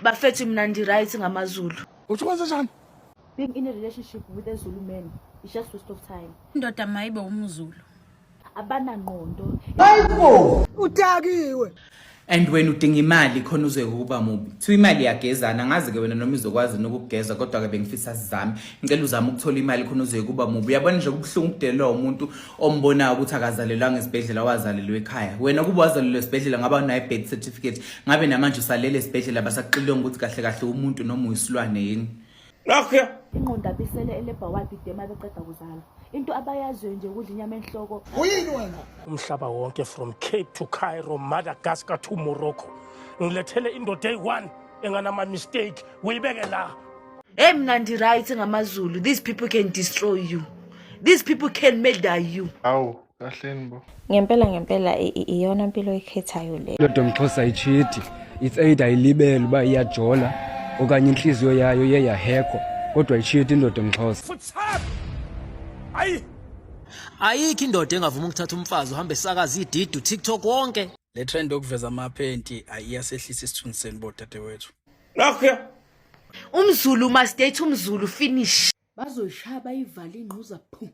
bafethu mina ndi-right ngamaZulu. Uthi kanjani? Being in a relationship with a Zulu man is just waste of time. Indoda mayibe umZulu. Abanangqondo. Hayibo! Utakiwe. And when udinga imali khona uze kuba mubi. Kuthiwa imali yagezana ngazi ke wena noma izokwazi nokugeza kodwa ke bengifisa sizame. Ngicela uzame ukuthola imali khona uze kuba mubi. Uyabona nje kubuhlungu kudelwa umuntu ombonayo ukuthi akazalelwanga esibhedlela wazalelwa ekhaya. Wena kuba wazalelwa esibhedlela ngaba unayo birth certificate ngabe namanje usalele esibhedlela basaxilonga ukuthi kahle kahle umuntu noma uyisilwane yini. Lokho Ingqondo abisele elebha wadi dema beqeda kuzala. Into abayaziyo nje ukudla inyama enhloko. uyini wena? Umhlaba wonke from Cape to Cairo, Madagascar to Morocco. Ngilethele indoda eyi-1 enganama mistake uyibeke la. Hey mina ndi-right ngamaZulu. These people can destroy you. These people can murder you. Awu, kahleni bo. Ngempela iyona impilo ekhethayo le. Indoda omXhosa ayichiti. It's either ayilibele uba iyajola okanye inhliziyo yayo yeyahekho kodwa ayichiti indoda omXhosa. Ayikho indoda engavuma ukuthatha umfazi uhambe esakaza ididu TikTok wonke. Le trend okuveza amaphenti ayiyasehlisa isithunzi bo dadewethu. Lokho UmZulu must date umZulu finish. Bazoshaya bayivale ingquza phu.